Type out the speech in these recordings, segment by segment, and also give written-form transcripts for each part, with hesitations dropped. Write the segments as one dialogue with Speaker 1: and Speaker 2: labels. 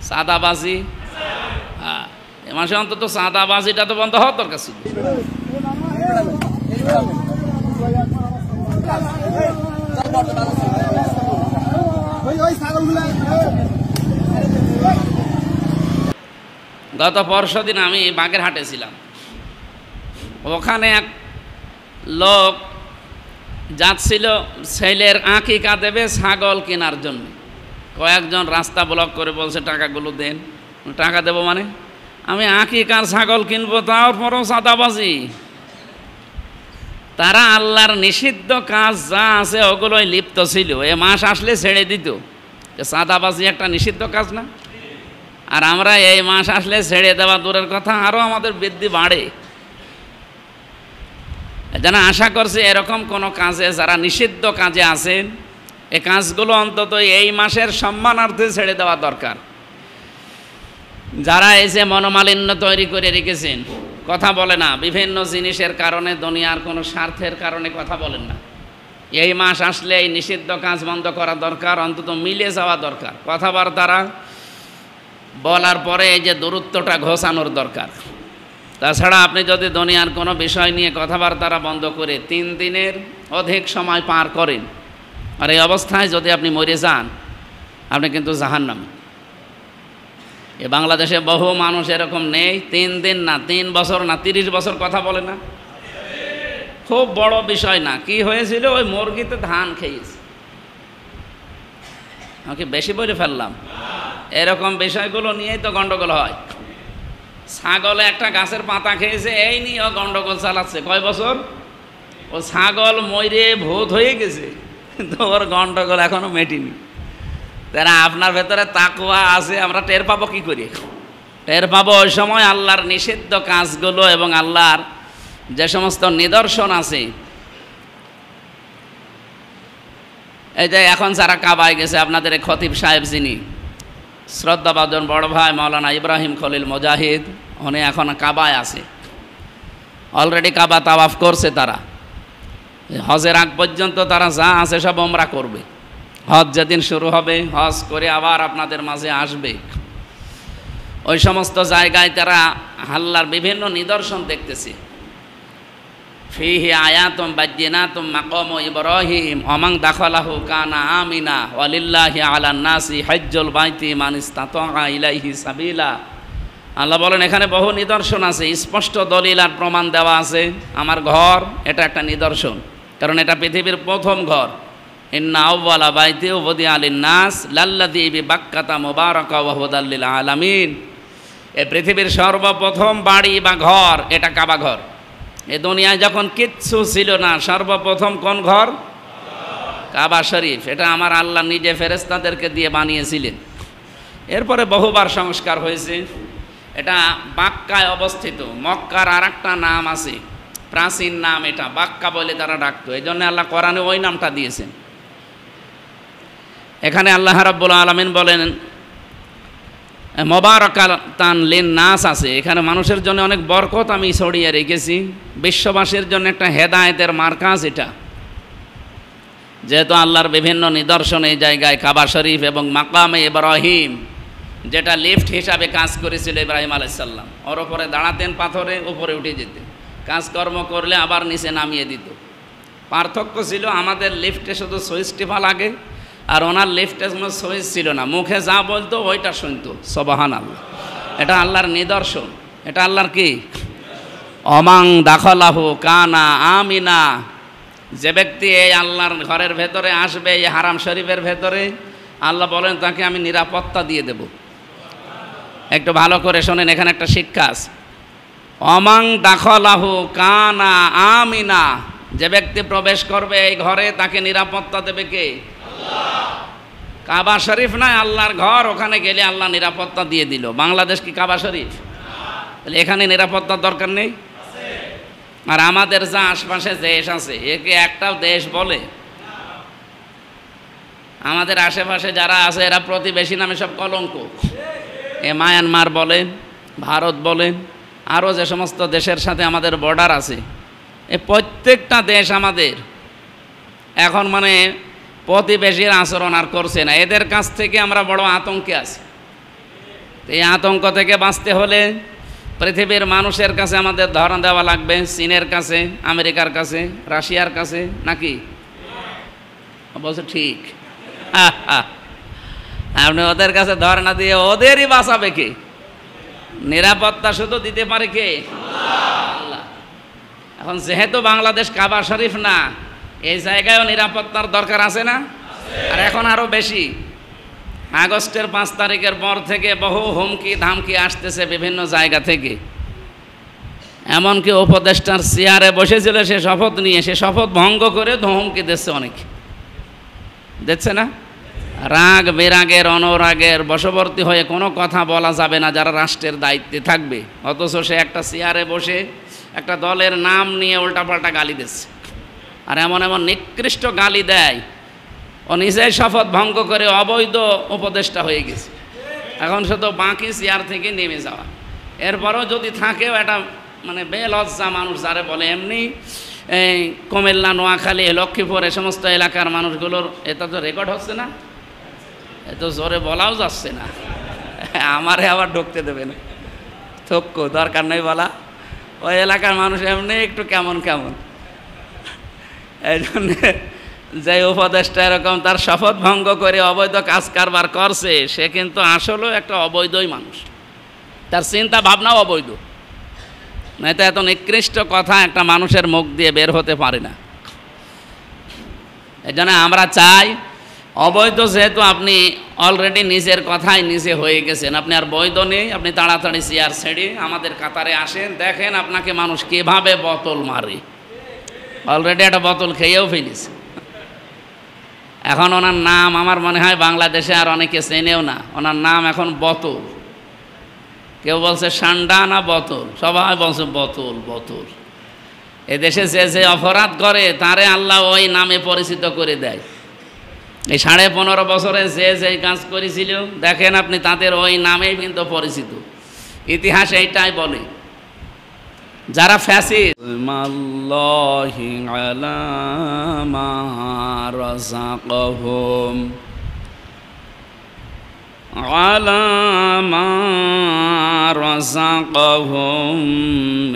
Speaker 1: চাঁদাবাজি, হ্যাঁ, এ মাসে অন্তত চাঁদাবাজিটা তো বন্ধ হওয়ার দরকার ছিল। গত পরশুদিন আমি বাগেরহাটে ছিলাম। ওখানে এক লোক যাচ্ছিল ছেলের আকিকা দেবে ছাগল কেনার জন্য। কয়েকজন রাস্তা ব্লক করে বলছে টাকাগুলো দেন। টাকা দেবো মানে আমি আকিকার ছাগল কিনবো, তারপরও চাঁদাবাজি। তারা আল্লাহর নিষিদ্ধ কাজ যা আছে ওগুলোই লিপ্ত ছিল। এ মাস আসলে ছেড়ে দিত। চাঁদাবাজি একটা নিষিদ্ধ কাজ না? আর আমরা এই মাস আসলে ছেড়ে দেওয়া দূরের কথা, আরও আমাদের বৃদ্ধি বাড়ে। যেন আশা করছি এরকম কোনো কাজে যারা নিষিদ্ধ কাজে আছেন, এই কাজগুলো অন্তত এই মাসের সম্মানার্থে ছেড়ে দেওয়া দরকার। যারা এই যে মনোমালিন্য তৈরি করে রেখেছেন, কথা বলে না, বিভিন্ন জিনিসের কারণে, দুনিয়ার কোনো স্বার্থের কারণে কথা বলেন না, এই মাস আসলে এই নিষিদ্ধ কাজ বন্ধ করা দরকার, অন্তত মিলে যাওয়া দরকার। কথাবার্তারা বলার পরে এই যে দূরত্বটা ঘোষানোর দরকার। তাছাড়া আপনি যদি দুনিয়ার কোনো বিষয় নিয়ে কথাবার্তারা বন্ধ করে 3 দিনের অধিক সময় পার করেন, আর এই অবস্থায় যদি আপনি মরে যান, আপনি কিন্তু জাহান্নামী। এ বাংলাদেশে বহু মানুষ এরকম নেই, 3 দিন না, 3 বছর না, 30 বছর কথা বলে না। খুব বড় বিষয় না, কি হয়েছিল, ওই মুরগিতে ধান খেয়েছে। আমাকে বেশি বলে ফেললাম? এরকম বিষয়গুলো নিয়েই তো গন্ডগোল হয়। ছাগলে একটা গাছের পাতা খেয়েছে, এই নিয়ে ও গন্ডগোল চালাচ্ছে। কয় বছর? ও ছাগল মরে ভূত হয়ে গেছে, কিন্তু ওর গন্ডগোল এখনো মেটেনি। তারা আপনার ভেতরে তাকওয়া আছে, আমরা টের পাবো কি করি? টের পাবো ওই সময় আল্লাহর নিষিদ্ধ কাজগুলো এবং আল্লাহর যে সমস্ত নিদর্শন আছে। এই যে এখন যারা কাবায় গেছে, আপনাদের এই খতিব সাহেব যিনি শ্রদ্ধাভাজন বড় ভাই মাওলানা ইব্রাহিম খলিল মুজাহিদ, উনি এখন কাবায় আছে, অলরেডি কাবা তাওয়াফ করছে। তারা হজের আগ পর্যন্ত তারা যা আছে সব ওমরা করবে। হজ যেদিন শুরু হবে, হজ করে আবার আপনাদের মাঝে আসবে। ওই সমস্ত জায়গায় তারা আল্লাহর বিভিন্ন নিদর্শন দেখতেছে। ফিহি আয়াতুম বাজ্জিনাতুম মাকামু ইব্রাহিম ওমান দাখালাহু কানা আমিনা ওয়ালিল্লাহি আলান নাসি হজ্জুল বাইতি মান ইসতাতা ইলাইহি সাবিলা। আল্লাহ বলেন এখানে বহু নিদর্শন আছে, স্পষ্ট দলিল আর প্রমাণ দেওয়া আছে। আমার ঘর এটা একটা নিদর্শন, কারণ এটা পৃথিবীর প্রথম ঘর। ইন্না আউওয়ালা বাইতি উযিয়া লিন-নাস লাল্লাযী বিবাক্কাতা মুবারাকা ওয়া হুদাল লিল আলামিন। এই পৃথিবীর সর্বপ্রথম বাড়ি বা ঘর এটা কাবা ঘর। এই দুনিয়ায় যখন কিচ্ছু ছিল না, সর্বপ্রথম কোন ঘর? কাবা শরীফ। এটা আমার আল্লাহ নিজে ফেরেশতাদেরকে দিয়ে বানিয়েছিলেন। এরপরে বহুবার সংস্কার হয়েছে। এটা বাক্কায় অবস্থিত। মক্কার আর একটা নাম আছে, প্রাচীন নাম, এটা বাক্কা বলে তারা ডাকতো। এই জন্য আল্লাহ কোরআনে ওই নামটা দিয়েছেন। এখানে আল্লাহ রাব্বুল আলামিন বলেন মুবারাকাতান লিন-নাস আছে, এখানে মানুষের জন্য অনেক বরকত আমি ছড়িয়ে রেখেছি। বিশ্ববাসীর জন্য একটা হেদায়েতের মার্কাজ এটা। যেহেতু আল্লাহর বিভিন্ন নিদর্শন এই জায়গায়, কাবা শরীফ এবং মাকামে ইব্রাহিম, যেটা লিফট হিসাবে কাজ করেছিল ইব্রাহিম আলাইহিস সালাম। ওর উপরে দাঁড়াতেন, পাথরে উপরে উঠে যেতেন, কাজকর্ম করলে আবার নিচে নামিয়ে দিত। পার্থক্য ছিল আমাদের লিফটে শুধু সুইচ টিপা লাগে, আর ওনার লিফটে কোনো সুইচ ছিল না, মুখে যা বলতো ওইটা শুনতো। সুবহানাল্লাহ। এটা আল্লাহর নিদর্শন। এটা আল্লাহর কি? অমাং দাখালাহু কানা আমিনা। যে ব্যক্তি এই আল্লাহর ঘরের ভেতরে আসবে, এই হারাম শরীফের ভেতরে, আল্লাহ বলেন তাকে আমি নিরাপত্তা দিয়ে দেব। একটু ভালো করে শোনেন, এখানে একটা শিক্ষা আছে। অমাং দাখালাহু কানা আমিনা। যে ব্যক্তি প্রবেশ করবে এই ঘরে, তাকে নিরাপত্তা দেবে কে? কাবা শরীফ নয়, আল্লাহর ঘর। ওখানে গেলে আল্লাহ নিরাপত্তা দিয়ে দিল। বাংলাদেশ কি কাবা শরীফ? তাহলে এখানে নিরাপত্তার দরকার নেই? আর আমাদের যা আশপাশে দেশ আছে, একে একটাও দেশ বলে? আমাদের আশেপাশে যারা আছে এরা প্রতিবেশী নামে সব কলঙ্ক। এ মায়ানমার বলেন, ভারত বলেন, আরও যে সমস্ত দেশের সাথে আমাদের বর্ডার আছে, এ প্রত্যেকটা দেশ আমাদের এখন মানে প্রতিবেশীর আচরণ আর করছে না। এদের কাছ থেকে আমরা বড় আতঙ্কে আছি। এই আতঙ্ক থেকে বাঁচতে হলে পৃথিবীর মানুষের কাছে আমাদের ধরন দেওয়া লাগবে, চীনের কাছে, আমেরিকার কাছে, রাশিয়ার কাছে, নাকি? বলছে ঠিক। আপনি ওদের কাছে ধর্ণা দিয়ে ওদেরই বাঁচাবে কে? নিরাপত্তা শুধু দিতে পারে কে? আল্লাহ। এখন যেহেতু বাংলাদেশ কাবা শরীফ না, এই জায়গায়ও নিরাপত্তার দরকার আছে না? আর এখন আরো বেশি। আগস্টের 5 তারিখের পর থেকে বহু হুমকি ধামকি আসতেছে বিভিন্ন জায়গা থেকে। এমনকি উপদেষ্টার চেয়ারে বসেছিল, সে শপথ নিয়ে, সে শপথ ভঙ্গ করে হুমকি দিচ্ছে অনেক, দেখছে না? রাগ বেরাগের অনুরাগের বশবর্তী হয়ে কোনো কথা বলা যাবে না যারা রাষ্ট্রের দায়িত্বে থাকবে, অথচ সে একটা চেয়ারে বসে একটা দলের নাম নিয়ে উল্টাপাল্টা গালি দিচ্ছে। আর এমন এমন নিকৃষ্ট গালি দেয়, ও নিজেই শপথ ভঙ্গ করে অবৈধ উপদেষ্টা হয়ে গেছে। এখন শুধু বাকি চেয়ার থেকে নেমে যাওয়া। এরপরও যদি থাকেও এটা মানে বেলজ্জা মানুষ যারে বলে, এমনি এই কুমিল্লা, নোয়াখালী, লক্ষ্মীপুর এ সমস্ত এলাকার মানুষগুলোর এটা তো রেকর্ড হচ্ছে না, এত জোরে বলাও যাচ্ছে না, আমারে আবার ঢুকতে দেবে না, থক্কো দরকার নেই বলা। ওই এলাকার মানুষ এমনি একটু কেমন কেমন। এই জন্যে যে উপদেষ্টা এরকম তার শপথ ভঙ্গ করে অবৈধ কাজ কারবার করছে, সে কিন্তু আসলেও একটা অবৈধই মানুষ, তার চিন্তা ভাবনাও অবৈধ। নয়তো এত নিকৃষ্ট কথা একটা মানুষের মুখ দিয়ে বের হতে পারে না। এই জন্য আমরা চাই, অবৈধ যেহেতু আপনি অলরেডি নিজের কথাই নিজে হয়ে গেছেন, আপনি আর বৈধ নেই, আপনি তাড়াতাড়ি চেয়ার ছেড়ে আমাদের কাতারে আসেন, দেখেন আপনাকে মানুষ কিভাবে বোতল মারে। অলরেডি একটা বোতল খেয়েও ফেলেছে। এখন ওনার নাম আমার মনে হয় বাংলাদেশে আর অনেকে চেনেও না, ওনার নাম এখন বোতল। কেউ বলছে সান্ডা না বোতল, সবাই বলছে বোতল বোতল। এদেশে যে যে অপরাধ করে তারে আল্লাহ ওই নামে পরিচিত করে দেয়। এই 15.5 বছরে যে যে কাজ করেছিল দেখেন আপনি, তাদের ওই নামেই কিন্তু পরিচিত। ইতিহাস এইটাই বলে। যারা ফ্যাসিস্ট, মাল্লাহি আলা মা রাযাকাহুম আলা মা রাযাকাহুম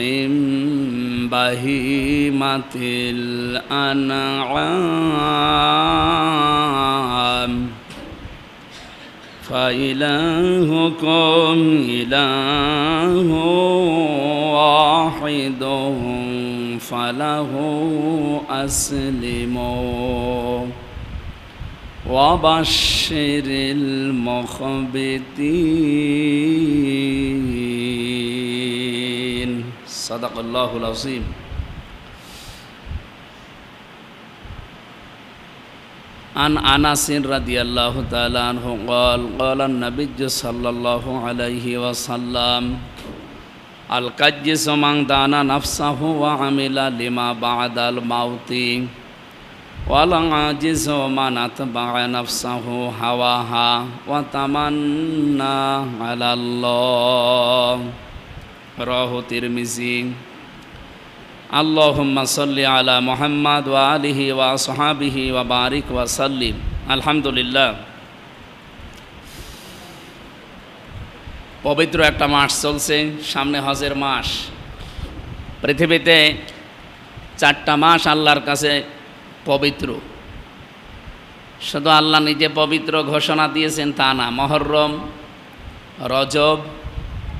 Speaker 1: মিন বাহিমাতিল আনআম ফাইলাহুকুম ইলাহু ওয়াহিদুন ফালাহু আসলিমু ওয়াবাশশিরিল মুখবিতিন। সাদাকাল্লাহুল আযীম। আন আনাসিন রাদিয়াল্লাহু তাআলা আনহু قال قال النبي صلى الله عليه وسلم القجس من دان نفسه وعمل لما بعد الموت والعاجز من اتبع نفسه هواها وتمنى على الله رواه الترمذي। আল্লাহুম্মা সাল্লি আলা মুহাম্মাদ ওয়া আলিহি ওয়া আসহাবিহি ওয়া বারিক ওয়া সাল্লিম। আলহামদুলিল্লাহ, পবিত্র একটা মাস চলছে, সামনে হজের মাস। পৃথিবীতে 4টা মাস আল্লাহর কাছে পবিত্র। শুধু আল্লাহ নিজে পবিত্র ঘোষণা দিয়েছেন তা না, মুহররম, রজব,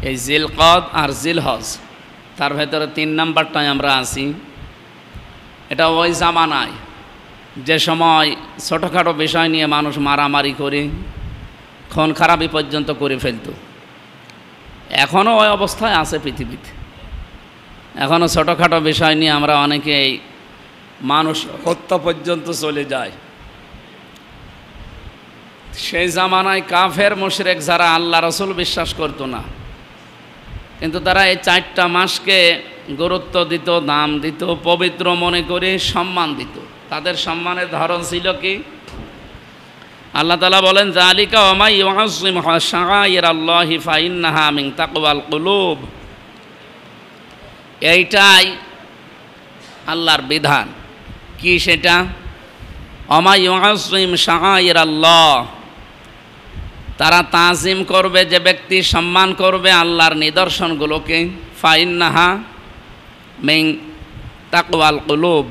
Speaker 1: এই জিলকদ আর জিলহজ, তার ভেতরে 3 নাম্বারটায় আমরা আছি। এটা ওই জামানায় যে সময় ছোটোখাটো বিষয় নিয়ে মানুষ মারামারি করে খুন খারাপি পর্যন্ত করে ফেলত। এখনও ওই অবস্থায় আছে পৃথিবীতে। এখনও ছোটোখাটো বিষয় নিয়ে আমরা অনেকেই মানুষ হত্যা পর্যন্ত চলে যায়। সেই জামানায় কাফের মুশরিক যারা আল্লাহ রসুল বিশ্বাস করতো না, কিন্তু তারা এই 4টা মাসকে গুরুত্ব দিত, দাম দিত, পবিত্র মনে করে সম্মান দিত। তাদের সম্মানের ধরন ছিল কি? আল্লাহ তাআলা বলেন, যালিকা ওয়া মান ইউআযযিম শাআইরাল্লাহি ফাইন্নাহা মিন তাকওয়াল কুলুব। এইটাই আল্লাহর বিধান। কি সেটা? ওয়া মান ইউআযযিম শাআইরাল্লাহ, তারা তাজিম করবে, যে ব্যক্তি সম্মান করবে আল্লাহর নিদর্শনগুলোকে, ফাইন্নাহা মিন তাকওয়াল কুলুব,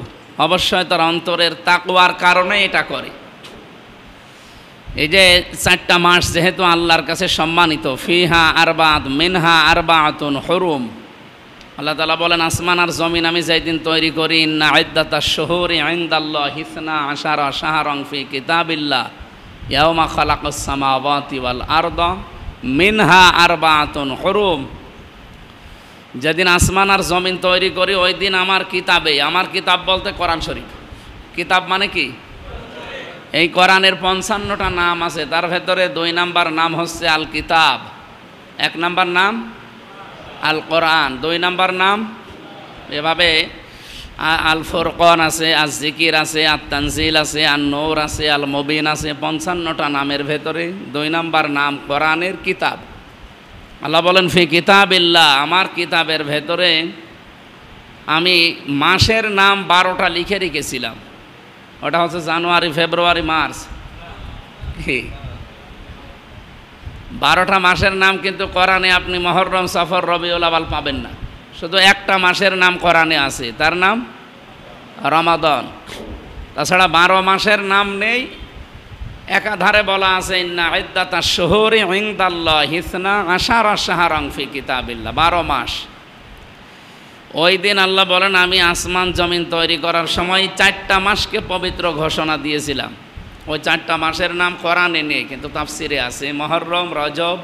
Speaker 1: অবশ্যই তার অন্তরের তাকওয়ার কারণে এটা করে। এই যে 4টা মাস যেহেতু আল্লাহর কাছে সম্মানিত, ফিহা আরবাত মিনহা আরবাতুন হুরুম, আল্লাহ তাআলা বলেন আসমান আর জমিন আমি যেই দিন তৈরি করি, ইন্না ইদ্দাতাশ শুহুরি ইনদাল্লাহি 12 শাহরান ফি কিতাবিল্লাহ ইয়াওমা খালাকাস সামাওয়াতি ওয়াল আরদা মিনহা আরবাতুন হুরুম, যেদিন আসমান আর জমিন তৈরি করি ওই দিন আমার কিতাবে, আমার কিতাব বলতে কোরআন শরীফ, কিতাব মানে কি? এই কোরআনের 55টা নাম আছে, তার ভেতরে 2 নাম্বার নাম হচ্ছে আল কিতাব, 1 নাম্বার নাম আল কোরআন, 2 নাম্বার নাম এভাবে আল ফুরকান আছে, আজ জিকির আছে, আত তানজিল আছে, আন নূর আছে, আল মুবিন আছে। 55টা নামের ভেতরে 2 নাম্বার নাম কোরআনের কিতাব। আল্লাহ বলেন ফি কিতাবিল্লাহ, আমার কিতাবের ভেতরে আমি মাসের নাম 12টা লিখে রেখেছিলাম, ওটা হচ্ছে জানুয়ারি, ফেব্রুয়ারি, মার্চ, 12টা মাসের নাম। কিন্তু কোরআনে আপনি মুহররম, সফর, রবিউল আউয়াল পাবেন না, শুধু একটা মাসের নাম কোরআনে আছে, তার নাম রমাদান। তাছাড়া 12 মাসের নাম নেই। একাধারে বলা আছে ইন্না ইদ্দাতাশ শুহুরি ইনদাল্লাহি 12 শাহরান ফি কিতাবিল্লাহ, 12 মাস। ওই দিন আল্লাহ বলেন আমি আসমান জমিন তৈরি করার সময় 4টা মাসকে পবিত্র ঘোষণা দিয়েছিলাম। ওই 4টা মাসের নাম কোরআনে নেই, কিন্তু তাফসিরে আছে, মুহররম, রজব,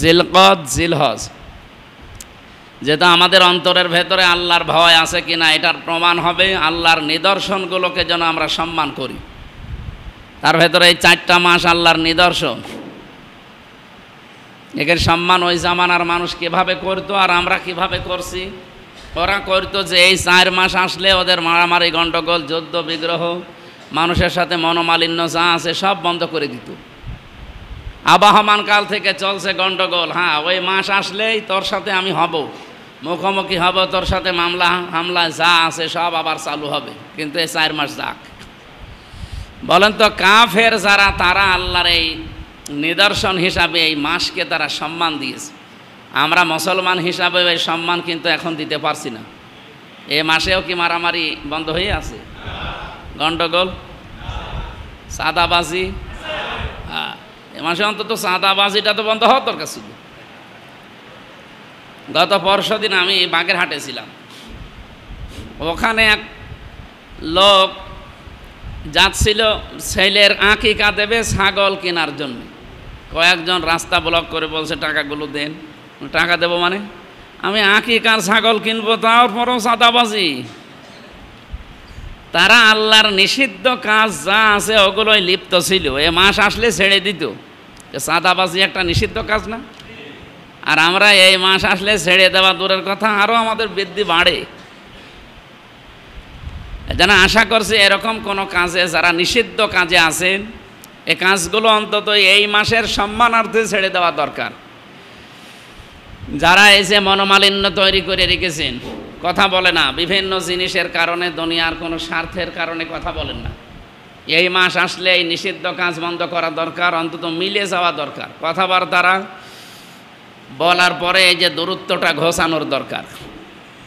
Speaker 1: জিলকদ, জিলহজ। যেটা আমাদের অন্তরের ভেতরে আল্লাহর ভয় আছে কিনা এটার প্রমাণ হবে আল্লাহর নিদর্শনগুলোকে যেন আমরা সম্মান করি। তার ভেতরে এই 4টা মাস আল্লাহর নিদর্শন, এর সম্মান ওই জামানার মানুষ কিভাবে করতো আর আমরা কিভাবে করছি। ওরা করতো যে এই 4 মাস আসলে ওদের মারামারি, গণ্ডগোল, যুদ্ধ, বিগ্রহ, মানুষের সাথে মনোমালিন্য যা আছে সব বন্ধ করে দিত। আবহমান কাল থেকে চলছে গণ্ডগোল, হ্যাঁ ওই মাস আসলেই তোর সাথে আমি হব, মুখোমুখি হব, তোর সাথে মামলা হামলা যা আছে সব আবার চালু হবে, কিন্তু এই 4 মাস যাক। বলেন তো কাফের যারা, তারা আল্লাহর এই নিদর্শন হিসাবে এই মাসকে তারা সম্মান দিয়েছে। আমরা মুসলমান হিসাবে এই সম্মান কিন্তু এখন দিতে পারছি না। এ মাসেও কি মারামারি বন্ধ হয়ে আছে? গণ্ডগোল, সাদাবাজি, হ্যাঁ এ মাসে অন্তত সাদাবাজিটা তো বন্ধ হওয়ার দরকার ছিল। গত পরশুদিন আমি বাগেরহাটে ছিলাম, ওখানে এক লোক যাচ্ছিল ছেলের আকিকা দেবে ছাগল কেনার জন্য। কয়েকজন রাস্তা ব্লক করে বলছে টাকাগুলো দেন। টাকা দেবো মানে আমি আকিকার ছাগল কিনবো, তারপরও সাদাবাজি। তারা আল্লাহর নিষিদ্ধ কাজ যা আছে ওগুলোই লিপ্ত ছিল। এ মাস আসলে ছেড়ে দিত। সাদাবাজি একটা নিষিদ্ধ কাজ না? আর আমরা এই মাস আসলে ছেড়ে দেওয়া দূরের কথা, আরও আমাদের বৃদ্ধি বাড়ে। যেন আশা করছি এরকম কোনো কাজে যারা নিষিদ্ধ কাজে আছেন, এই কাজগুলো অন্তত এই মাসের সম্মানার্থে ছেড়ে দেওয়া দরকার। যারা এই যে মনোমালিন্য তৈরি করে রেখেছেন, কথা বলে না, বিভিন্ন জিনিসের কারণে, দুনিয়ার কোনো স্বার্থের কারণে কথা বলেন না, এই মাস আসলে এই নিষিদ্ধ কাজ বন্ধ করা দরকার, অন্তত মিলে যাওয়া দরকার। কথাবার্তারা বলার পরে এই যে দূরত্বটা ঘোষানোর দরকার।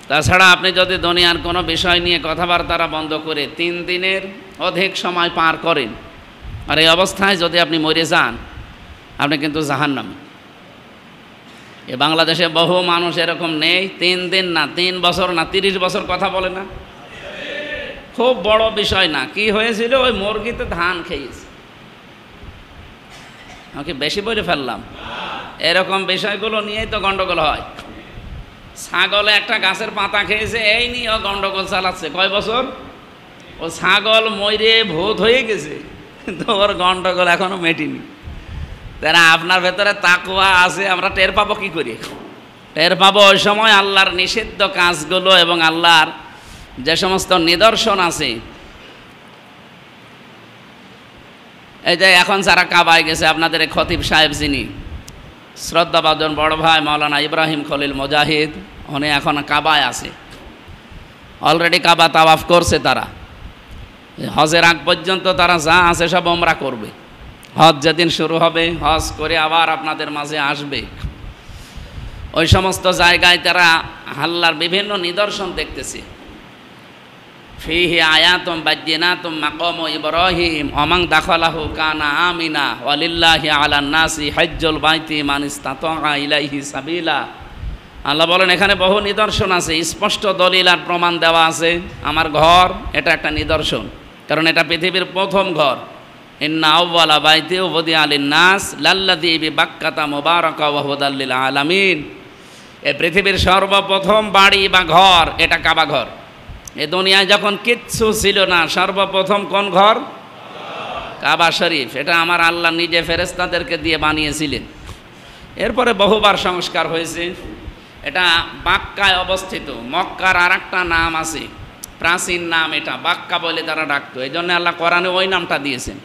Speaker 1: তাছাড়া আপনি যদি দুনিয়ার কোনো বিষয় নিয়ে কথাবার্তারা বন্ধ করে 3 দিনের অধিক সময় পার করেন, আর এই অবস্থায় যদি আপনি মরে যান, আপনি কিন্তু জাহান্নামী। এ বাংলাদেশে বহু মানুষ এরকম নেই, 3 দিন না, 3 বছর না, 30 বছর কথা বলে না। খুব বড় বিষয় না, কি হয়েছিল, ওই মুরগিতে ধান খেয়েছে। আমাকে বেশি বলে ফেললাম? এরকম বিষয়গুলো নিয়েই তো গন্ডগোল হয়। ছাগলে একটা গাছের পাতা খেয়েছে, এই নিয়ে ও গন্ডগোল চালাচ্ছে। কয় বছর? ও ছাগল মরে ভূত হয়ে গেছে, কিন্তু ওর গন্ডগোল এখনো মেটেনি। তারা আপনার ভেতরে তাকওয়া আছে, আমরা টের পাবো কি করি? টের পাবো ওই সময় আল্লাহর নিষিদ্ধ কাজগুলো এবং আল্লাহর যে সমস্ত নিদর্শন আছে। এই যে এখন যারা কাবায় গেছে, আপনাদের খতিব সাহেব যিনি শ্রদ্ধাভাজন বড় ভাই মাওলানা ইব্রাহিম খলিল মুজাহিদ, উনি এখন কাবায় আছে, অলরেডি কাবা তাওয়াফ করছে। তারা হজের আগ পর্যন্ত তারা যা আছে সব ওমরা করবে। হজ যেদিন শুরু হবে, হজ করে আবার আপনাদের মাঝে আসবে, ওই সমস্ত জায়গায় তারা আল্লাহর বিভিন্ন নিদর্শন দেখতেছে। ফিহি আয়াতুম বাজ্জিনাতুম মাকামু ইব্রাহিম ওমান দাখালাহু কানা আমিনা ওয়ালিল্লাহি আলান নাসি হজ্জুল বাইতি মান ইসতাতা ইলাইহি সাবিলা। আল্লাহ বলেন এখানে বহু নিদর্শন আছে, স্পষ্ট দলিল আর প্রমাণ দেওয়া আছে। আমার ঘর এটা একটা নিদর্শন, কারণ এটা পৃথিবীর প্রথম ঘর। ইন্না আউওয়ালা বাইতি উযিয়া লিন-নাস লাল্লাযী বিবাক্কাতা মুবারাকা ওয়া হুদাল লিল আলামিন। এই পৃথিবীর সর্বপ্রথম বাড়ি বা ঘর এটা কাবা ঘর। এই দুনিয়ায় যখন কিচ্ছু ছিল না, সর্বপ্রথম কোন ঘর? কাবা শরীফ। এটা আমার আল্লাহ নিজে ফেরেশতাদেরকে দিয়ে বানিয়েছিলেন। এরপরে বহুবার সংস্কার হয়েছে। এটা বাক্কায় অবস্থিত। মক্কার আর একটা নাম আছে, প্রাচীন নাম, এটা বাক্কা বলে তারা ডাকতো। এই জন্য আল্লাহ কোরআনে ওই নামটা দিয়েছেন।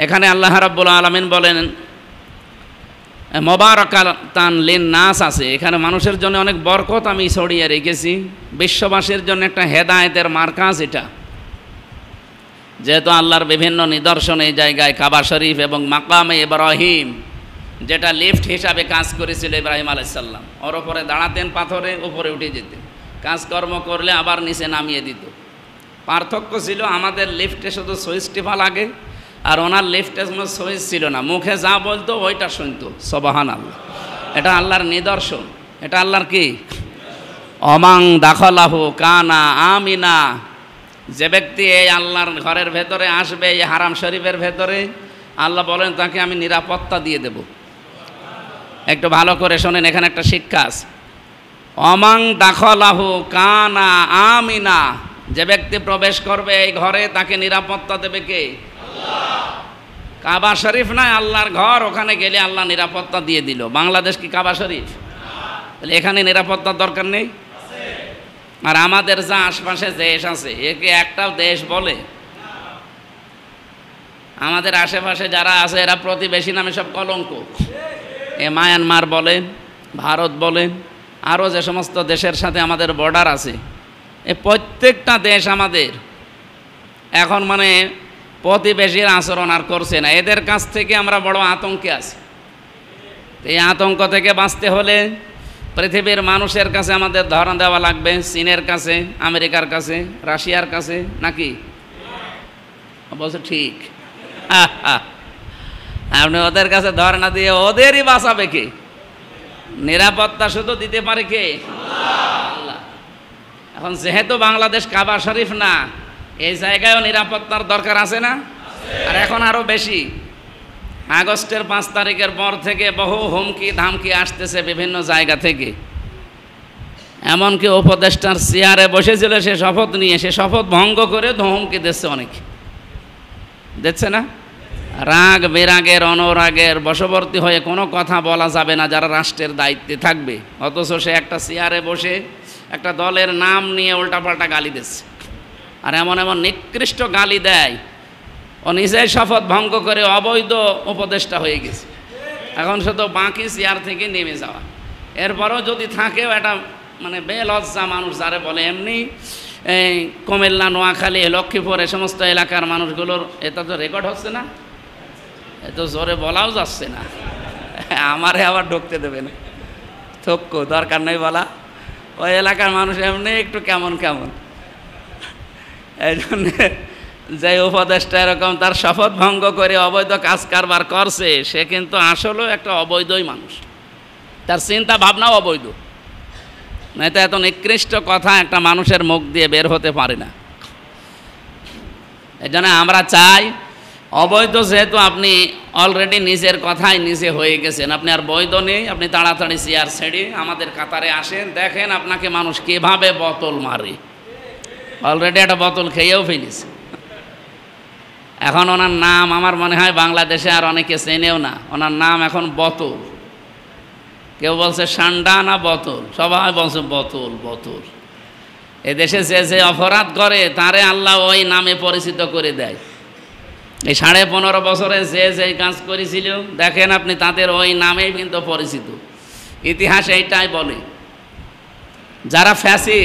Speaker 1: এখানে আল্লাহ রাব্বুল আলামিন বলেন মুবারাকাতান লিন-নাস আছে, এখানে মানুষের জন্য অনেক বরকত আমি ছড়িয়ে রেখেছি। বিশ্ববাসীর জন্য একটা হেদায়েতের মার্কাজ এটা। যেহেতু আল্লাহর বিভিন্ন নিদর্শন এই জায়গায় কাবা শরীফ এবং মাকামে ইব্রাহিম, যেটা লিফট হিসাবে কাজ করেছিল ইব্রাহিম আলাইহিস সালাম। ওর উপরে দাঁড়াতেন, পাথরে উপরে উঠে যেতেন, কাজকর্ম করলে আবার নিচে নামিয়ে দিত। পার্থক্য ছিল আমাদের লিফটে শুধু সুইচ টিপা লাগে, আর ওনার লিফটে কোনো সুইচ ছিল না, মুখে যা বলতো ওইটা শুনতো। সুবহানাল্লাহ। এটা আল্লাহর নিদর্শন। এটা আল্লাহর কি? ওমান দাখালাহু কানা আমিনা। যে ব্যক্তি এই আল্লাহর ঘরের ভেতরে আসবে, এই হারাম শরীফের ভেতরে, আল্লাহ বলেন তাকে আমি নিরাপত্তা দিয়ে দেব। একটু ভালো করে শোনেন, এখানে একটা শিক্ষা আছে। ওমান দাখালাহু কানা আমিনা। যে ব্যক্তি প্রবেশ করবে এই ঘরে তাকে নিরাপত্তা দেবে কে? কাবা শরীফ নয়, আল্লাহর ঘর। ওখানে গেলে আল্লাহ নিরাপত্তা দিয়ে দিল। বাংলাদেশ কি কাবা শরীফ? তাহলে এখানে নিরাপত্তার দরকার নেই? আর আমাদের যা আশপাশে দেশ আছে, একে একটাও দেশ বলে? আমাদের আশেপাশে যারা আছে এরা প্রতিবেশী নামে সব কলঙ্ক। এ মায়ানমার বলেন, ভারত বলেন, আরও যে সমস্ত দেশের সাথে আমাদের বর্ডার আছে, এ প্রত্যেকটা দেশ আমাদের এখন মানে প্রতিবেশীর আচরণ আর করছে না। এদের কাছ থেকে আমরা বড় আতঙ্কে আছি। এই আতঙ্ক থেকে বাঁচতে হলে পৃথিবীর মানুষের কাছে আমাদের ধরা দেওয়া লাগবে। চীনের কাছে, আমেরিকার কাছে, রাশিয়ার কাছে, নাকি? অবশ্য ঠিক। আপনি ওদের কাছে ধরা না দিয়ে ওদেরই বাঁচাবে কে? নিরাপত্তা শুধু দিতে পারে কে? আল্লাহ। এখন যেহেতু বাংলাদেশ কাবা শরীফ না, এই জায়গায়ও নিরাপত্তার দরকার আছে না? আর এখন আরও বেশি। আগস্টের 5 তারিখের পর থেকে বহু হুমকি ধামকি আসতেছে বিভিন্ন জায়গা থেকে। এমনকি উপদেষ্টার চেয়ারে বসেছিল, সে শপথ নিয়ে, সে শপথ ভঙ্গ করে হুমকি দিচ্ছে অনেকে, দেখছে না? রাগ বেরাগের অনুরাগের বশবর্তী হয়ে কোনো কথা বলা যাবে না যারা রাষ্ট্রের দায়িত্বে থাকবে। অথচ সে একটা চেয়ারে বসে একটা দলের নাম নিয়ে উল্টাপাল্টা গালি দিচ্ছে। আর এমন এমন নিকৃষ্ট গালি দেয়, ও নিজেই শপথ ভঙ্গ করে অবৈধ উপদেষ্টা হয়ে গেছে। এখন শুধু বাকি চেয়ার থেকে নেমে যাওয়া। এরপরও যদি থাকেও এটা মানে বেলজ্জা মানুষ যারে বলে। এমনি এই কুমিল্লা, নোয়াখালী, লক্ষ্মীপুর এ সমস্ত এলাকার মানুষগুলোর এটা তো রেকর্ড হচ্ছে না, এত জোরে বলাও যাচ্ছে না। আমারে আবার ঢুকতে দেবে না, থক্কো দরকার নেই বলা। ওই এলাকার মানুষ এমনি একটু কেমন কেমন। এই জন্যে যে উপদেষ্টা এরকম তার শপথ ভঙ্গ করে অবৈধ কাজ কারবার করছে, সে কিন্তু আসলেও একটা অবৈধই মানুষ। তার চিন্তা ভাবনাও অবৈধ, নাই তো এত নিকৃষ্ট কথা একটা মানুষের মুখ দিয়ে বের হতে পারে না। এই জন্য আমরা চাই, অবৈধ যেহেতু আপনি অলরেডি নিজের কথাই নিজে হয়ে গেছেন, আপনি আর বৈধ নেই, আপনি তাড়াতাড়ি চেয়ার ছেড়ে আমাদের কাতারে আসেন। দেখেন আপনাকে মানুষ কীভাবে বোতল মারে। অলরেডি একটা বোতল খেয়েও ফেলিস। এখন ওনার নাম আমার মনে হয় বাংলাদেশে আর অনেকে চেনেও না। ওনার নাম এখন বোতল। কেউ বলছে সান্ডা না বোতল, সবাই বলছে বোতল বোতল। এদেশে যে যে অপরাধ করে তারে আল্লাহ ওই নামে পরিচিত করে দেয়। এই 15.5 বছরে যে যে কাজ করেছিল দেখেন আপনি, তাদের ওই নামেই কিন্তু পরিচিত। ইতিহাস এইটাই বলে। যারা ফ্যাসিস্ট